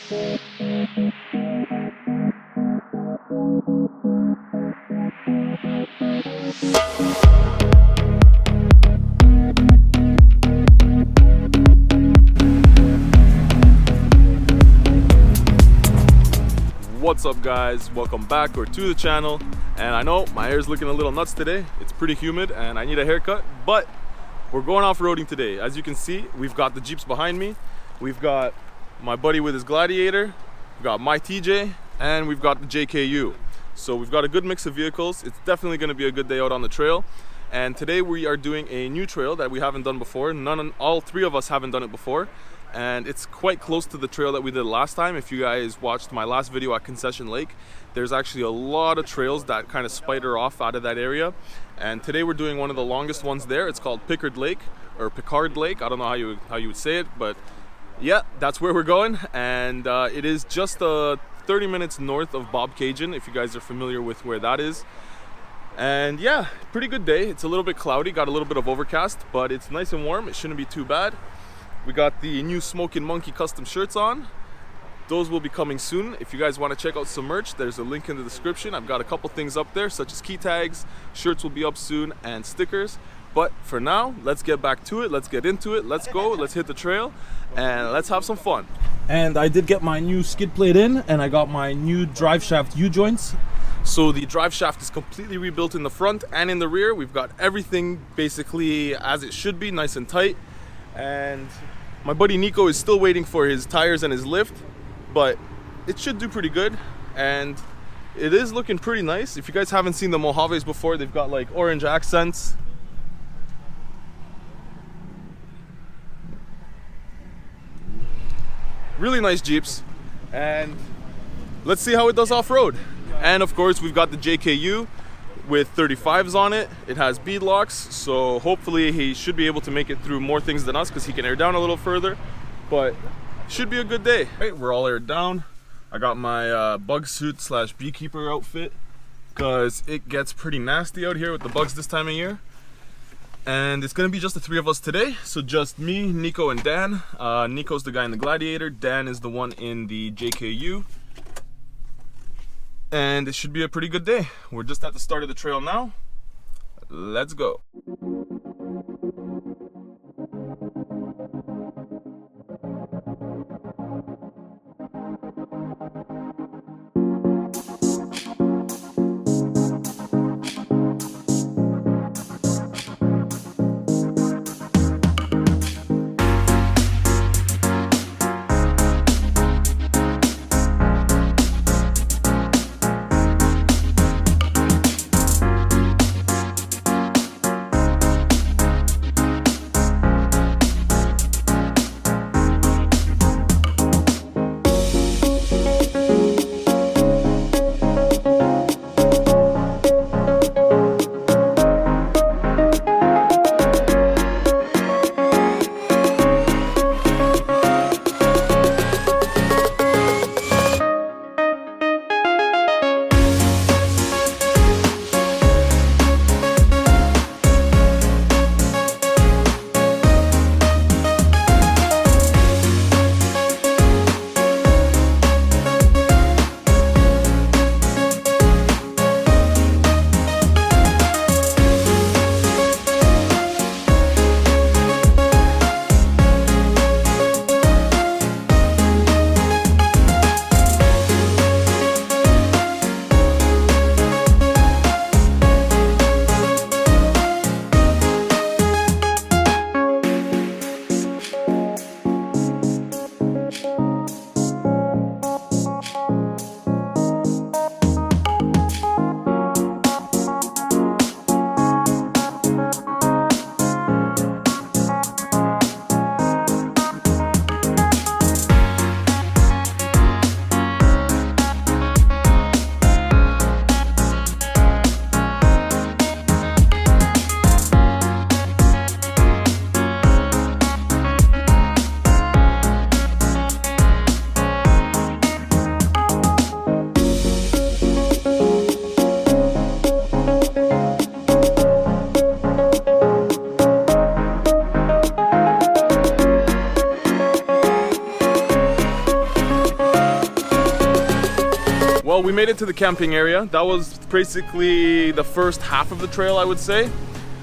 What's up guys, welcome back or to the channel. And I know my hair's looking a little nuts today. It's pretty humid and I need a haircut, but we're going off-roading today. As you can see, we've got the Jeeps behind me. We've got my buddy with his Gladiator, we've got my TJ, and we've got the JKU. So we've got a good mix of vehicles. It's definitely going to be a good day out on the trail. And today we are doing a new trail that we haven't done before. All three of us haven't done it before. And it's quite close to the trail that we did last time. If you guys watched my last video at Concession Lake, there's actually a lot of trails that kind of spider off out of that area. And today we're doing one of the longest ones there. It's called Picard Lake, or Picard Lake. I don't know how you would say it, but yeah, that's where we're going. And it is just 30 minutes north of Bob Cajun, if you guys are familiar with where that is. And yeah, pretty good day. It's a little bit cloudy, got a little bit of overcast, but it's nice and warm. It shouldn't be too bad. We got the new Smokin Monkey custom shirts on. Those will be coming soon. If you guys want to check out some merch, there's a link in the description. I've got a couple things up there, such as key tags, shirts will be up soon, and stickers. But for now, let's get back to it. Let's get into it. Let's go. Let's hit the trail and let's have some fun. And I did get my new skid plate in, and I got my new drive shaft U-joints. So the drive shaft is completely rebuilt in the front and in the rear. We've got everything basically as it should be, nice and tight. And my buddy Nico is still waiting for his tires and his lift, but it should do pretty good. And it is looking pretty nice. If you guys haven't seen the Mojaves before, they've got like orange accents. Really nice Jeeps. And let's see how it does off-road. And of course, we've got the JKU with 35s on it. It has bead locks, so hopefully he should be able to make it through more things than us because he can air down a little further, but should be a good day. Right, we're all aired down. I got my bug suit slash beekeeper outfit because it gets pretty nasty out here with the bugs this time of year. And it's gonna be just the three of us today, so just me, Nico, and Dan. Nico's the guy in the Gladiator, Dan is the one in the JKU. And it should be a pretty good day. We're just at the start of the trail now. Let's go. Well, we made it to the camping area. That was basically the first half of the trail, I would say.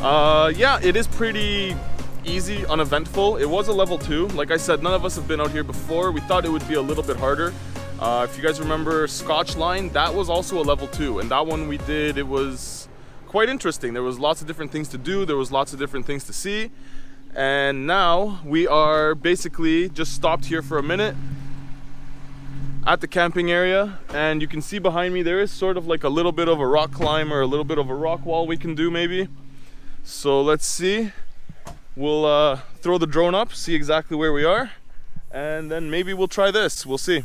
Yeah, it is pretty easy, uneventful. It was a level 2. Like I said, none of us have been out here before. We thought it would be a little bit harder. If you guys remember Scotch Line, that was also a level 2, and that one we did, it was quite interesting. There was lots of different things to do, there was lots of different things to see, and now we are basically just stopped here for a minute at the camping area, and you can see behind me there is sort of like a little bit of a rock climb or a little bit of a rock wall we can do maybe. So let's see. We'll throw the drone up, see exactly where we are, and then maybe we'll try this. We'll see.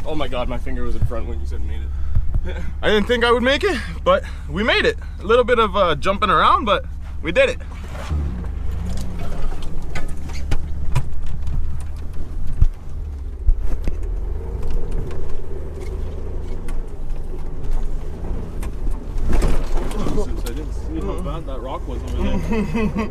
Oh my god, my finger was in front when you said made it. I didn't think I would make it, but we made it. A little bit of jumping around, but we did it. Since I didn't see how bad that rock was over there.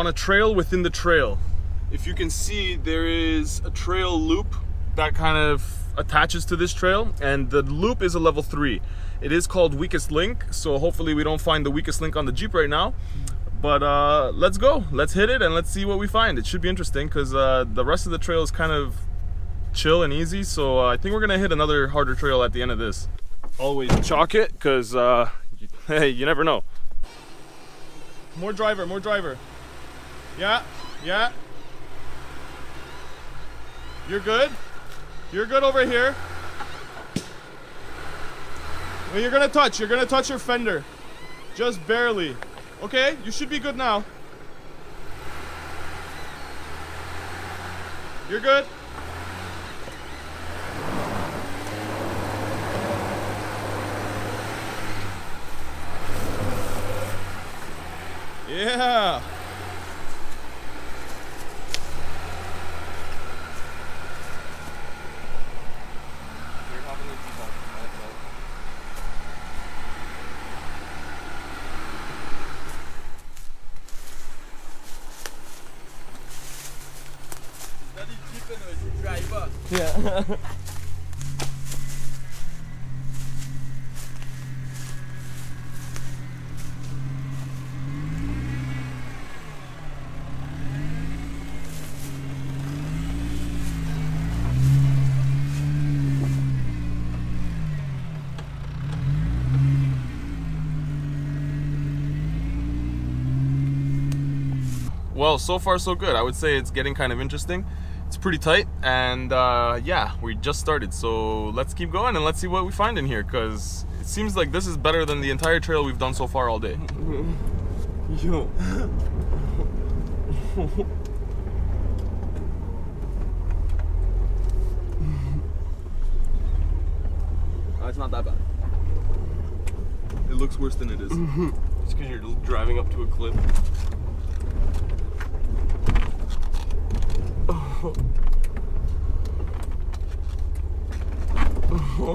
on a trail within the trail. If you can see, there is a trail loop that kind of attaches to this trail, and the loop is a level 3. It is called weakest link, so hopefully we don't find the weakest link on the Jeep right now. But let's go, let's hit it and let's see what we find. It should be interesting because the rest of the trail is kind of chill and easy, so I think we're gonna hit another harder trail at the end of this. Always chalk it, because hey, you never know. More driver, more driver. Yeah, yeah. You're good. You're good over here. Well, you're gonna touch your fender. Just barely. Okay, you should be good now. You're good. Yeah. Yeah. Well, so far so good. I would say it's getting kind of interesting. It's pretty tight, and yeah, we just started, so let's keep going and let's see what we find in here, because it seems like this is better than the entire trail we've done so far all day. Yo. It's not that bad. It looks worse than it is. It's because you're driving up to a cliff.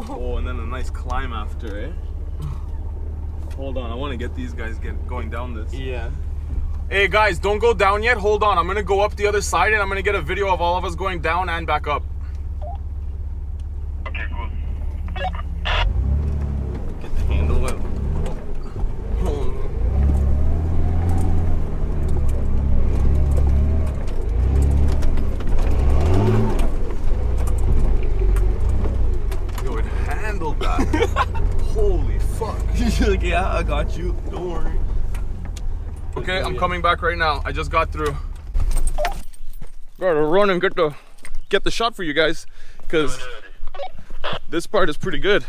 Oh, and then a nice climb after, eh? Hold on, I want to get these guys going down this. Yeah. Hey guys, don't go down yet. Hold on, I'm gonna go up the other side and I'm gonna get a video of all of us going down and back up. Okay, cool. Get the handle out. Yo, it handled that. Holy fuck. You're like, yeah, I got you. Don't worry. Okay, I'm coming back right now. I just got through. Gotta run and get the shot for you guys, because this part is pretty good.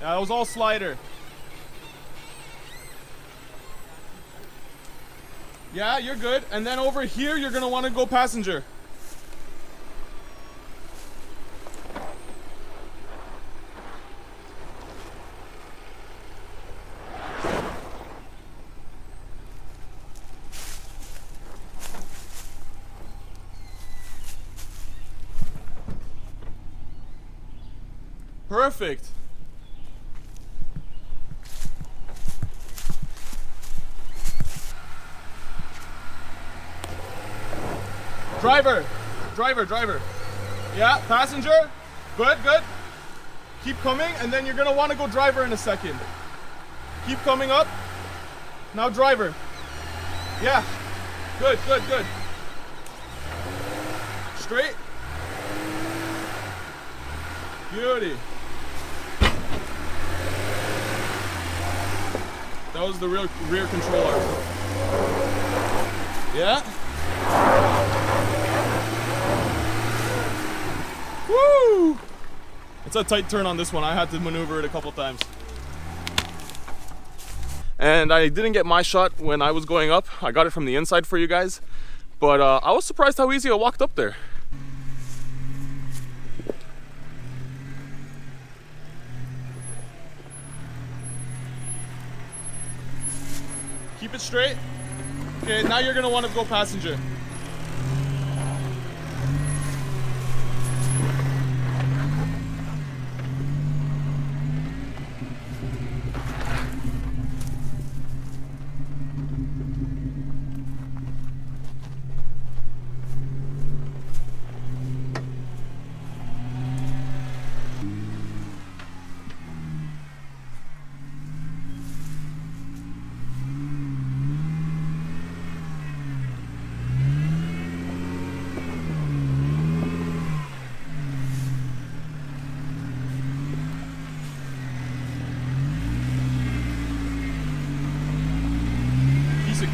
Yeah, that was all slider. Yeah, you're good. And then over here, you're gonna want to go passenger. Perfect. Driver. Yeah, passenger. Good. Keep coming, and then you're gonna want to go driver in a second. Keep coming up. Now driver. Yeah. Good. Straight. Beauty. That was the rear controller. Yeah. Woo! It's a tight turn on this one. I had to maneuver it a couple times. And I didn't get my shot when I was going up. I got it from the inside for you guys. But I was surprised how easy I walked up there. Keep it straight. Okay, now you're gonna want to go passenger.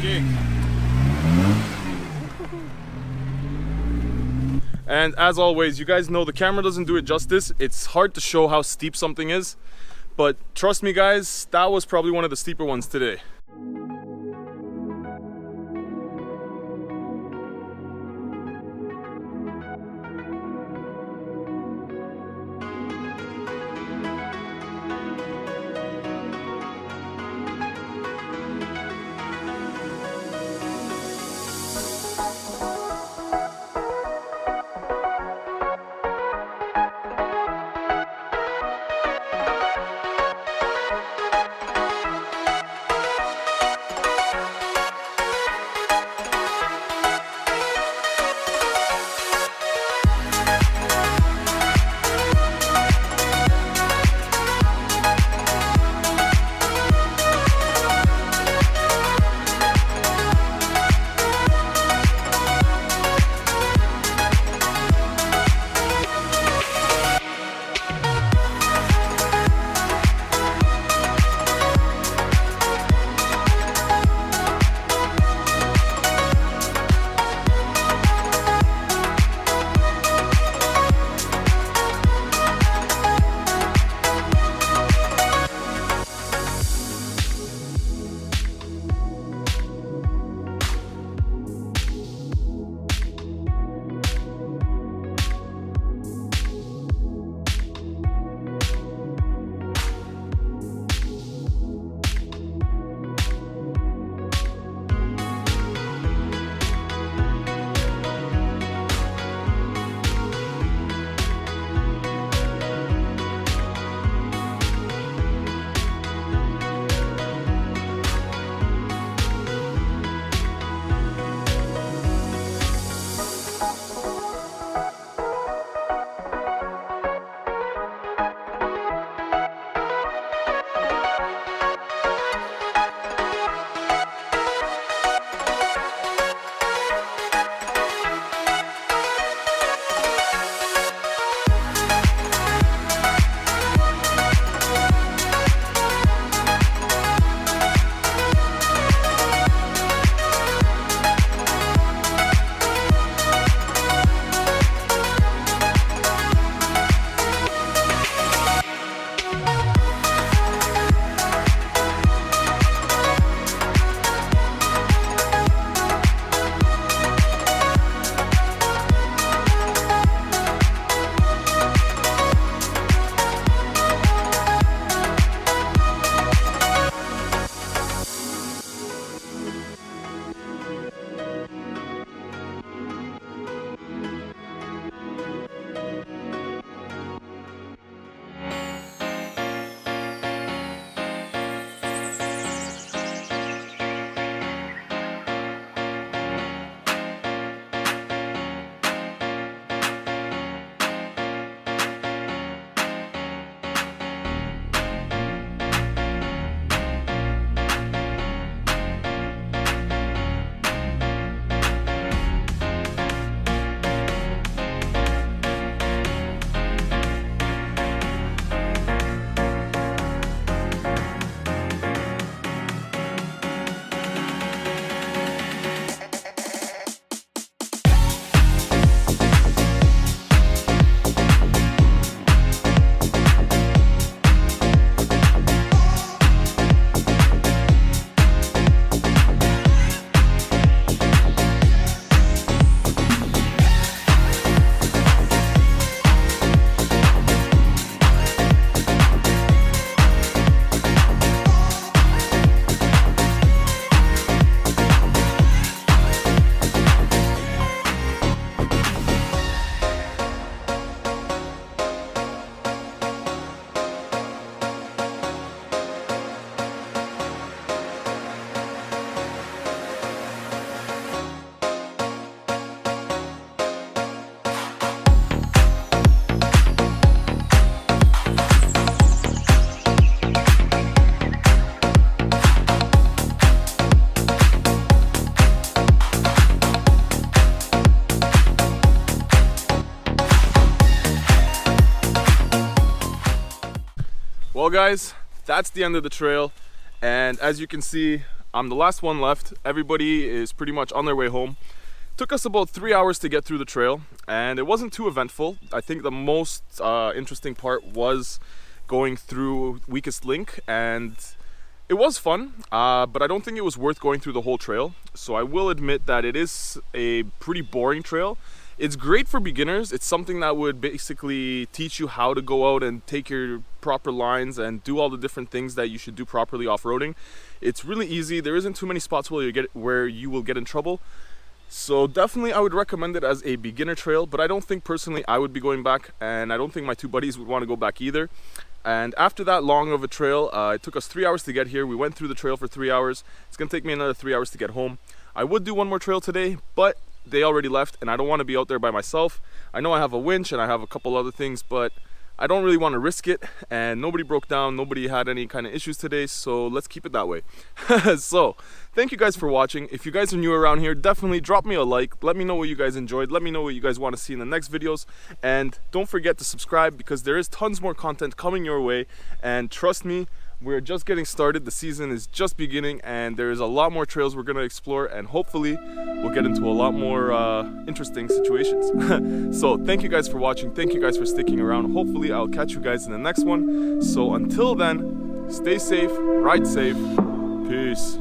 Gig. And as always, you guys know the camera doesn't do it justice. It's hard to show how steep something is, but trust me guys, that was probably one of the steeper ones today. Well guys, that's the end of the trail, and as you can see, I'm the last one left. Everybody is pretty much on their way home. Took us about 3 hours to get through the trail, and it wasn't too eventful. I think the most interesting part was going through Weakest Link, and it was fun, but I don't think it was worth going through the whole trail. So I will admit that it is a pretty boring trail. It's great for beginners. It's something that would basically teach you how to go out and take your proper lines and do all the different things that you should do properly off-roading. It's really easy. There isn't too many spots where you will get in trouble. So definitely I would recommend it as a beginner trail, but I don't think personally I would be going back, and I don't think my two buddies would want to go back either. And after that long of a trail, it took us 3 hours to get here. We went through the trail for 3 hours. It's gonna take me another 3 hours to get home. I would do one more trail today, but they already left and I don't want to be out there by myself. I know I have a winch and I have a couple other things, but I don't really want to risk it, and nobody broke down, nobody had any kind of issues today, so let's keep it that way. So thank you guys for watching. If you guys are new around here, definitely drop me a like. Let me know what you guys enjoyed. Let me know what you guys want to see in the next videos, and don't forget to subscribe because there is tons more content coming your way. And trust me, we're just getting started. The season is just beginning, and there is a lot more trails we're going to explore, and hopefully we'll get into a lot more interesting situations. So thank you guys for watching. Thank you guys for sticking around. Hopefully I'll catch you guys in the next one. So until then, stay safe, ride safe. Peace.